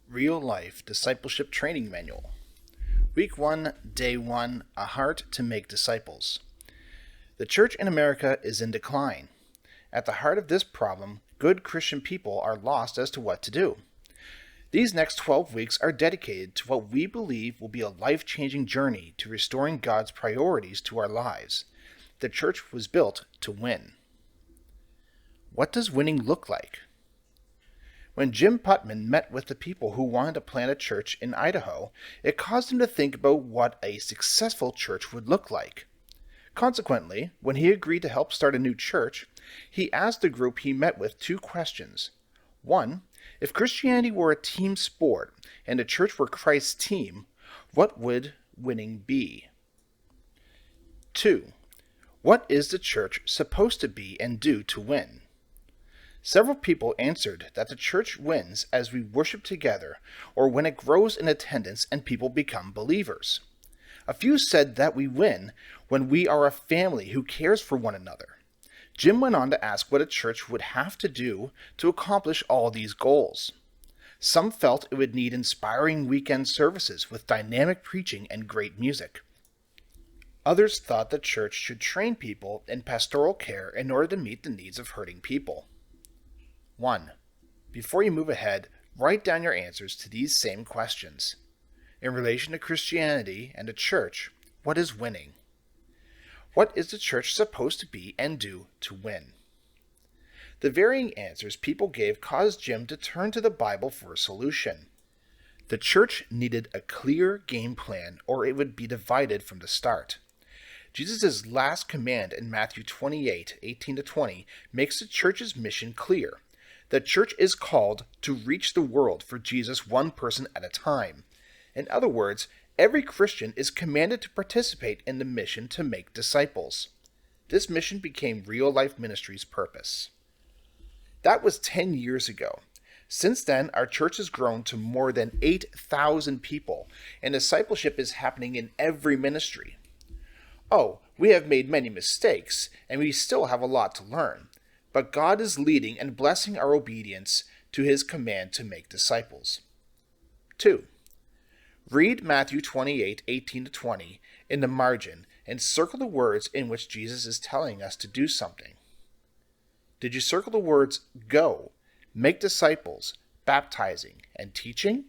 Real Life Discipleship Training Manual. Week 1, Day 1, A Heart to Make Disciples. The church in America is in decline. At the heart of this problem, good Christian people are lost as to what to do. These next 12 weeks are dedicated to what we believe will be a life-changing journey to restoring God's priorities to our lives. The church was built to win. What does winning look like? When Jim Putman met with the people who wanted to plant a church in Idaho, it caused him to think about what a successful church would look like. Consequently, when he agreed to help start a new church, he asked the group he met with two questions. 1. If Christianity were a team sport and the church were Christ's team, what would winning be? 2. What is the church supposed to be and do to win? Several people answered that the church wins as we worship together or when it grows in attendance and people become believers. A few said that we win when we are a family who cares for one another. Jim went on to ask what a church would have to do to accomplish all these goals. Some felt it would need inspiring weekend services with dynamic preaching and great music. Others thought the church should train people in pastoral care in order to meet the needs of hurting people. 1. Before you move ahead, write down your answers to these same questions. In relation to Christianity and the church, what is winning? What is the church supposed to be and do to win? The varying answers people gave caused Jim to turn to the Bible for a solution. The church needed a clear game plan or it would be divided from the start. Jesus' last command in Matthew 28:18-20 makes the church's mission clear. The church is called to reach the world for Jesus one person at a time. In other words, every Christian is commanded to participate in the mission to make disciples. This mission became Real Life Ministry's purpose. That was 10 years ago. Since then, our church has grown to more than 8,000 people, and discipleship is happening in every ministry. Oh, we have made many mistakes, and we still have a lot to learn. But God is leading and blessing our obedience to his command to make disciples. 2. Read Matthew 28:18-20 in the margin and circle the words in which Jesus is telling us to do something. Did you circle the words go, make disciples, baptizing, and teaching?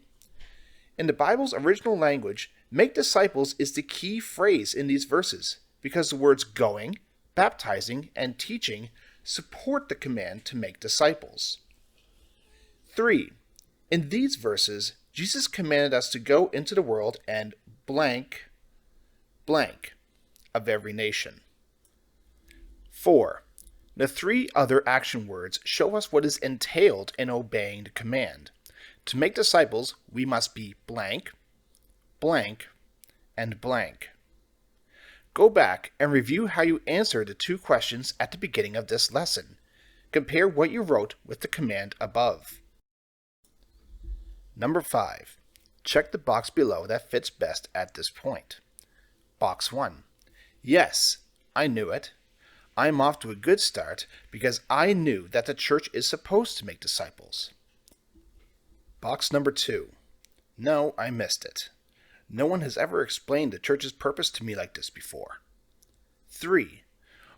In the Bible's original language, make disciples is the key phrase in these verses because the words going, baptizing, and teaching support the command to make disciples. 3. In these verses, Jesus commanded us to go into the world and blank of every nation. 4. The three other action words show us what is entailed in obeying the command. To make disciples, we must be blank, and blank. Go back and review how you answered the two questions at the beginning of this lesson. Compare what you wrote with the command above. Number 5. Check the box below that fits best at this point. Box 1. Yes, I knew it. I'm off to a good start because I knew that the church is supposed to make disciples. Box number 2. No, I missed it. No one has ever explained the church's purpose to me like this before. 3.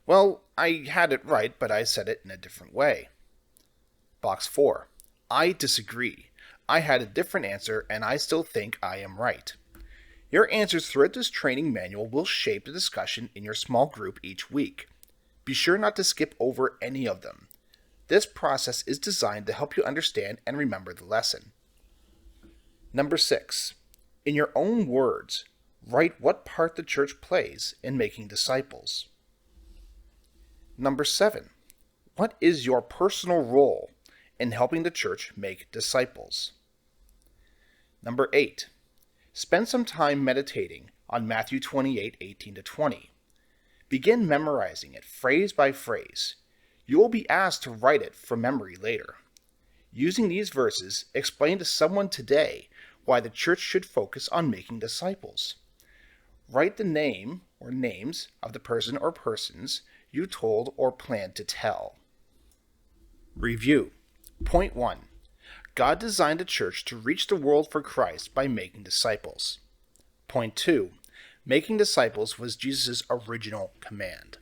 Well, I had it right, but I said it in a different way. Box 4. I disagree. I had a different answer, and I still think I am right. Your answers throughout this training manual will shape the discussion in your small group each week. Be sure not to skip over any of them. This process is designed to help you understand and remember the lesson. Number 6. In your own words, write what part the church plays in making disciples. Number 7. What is your personal role in helping the church make disciples? Number 8. Spend some time meditating on Matthew 28:18-20. Begin memorizing it phrase by phrase. You will be asked to write it from memory later. Using these verses, explain to someone today why the church should focus on making disciples. Write the name or names of the person or persons you told or planned to tell. Review. Point 1. God designed the church to reach the world for Christ by making disciples. Point 2. Making disciples was Jesus' original command.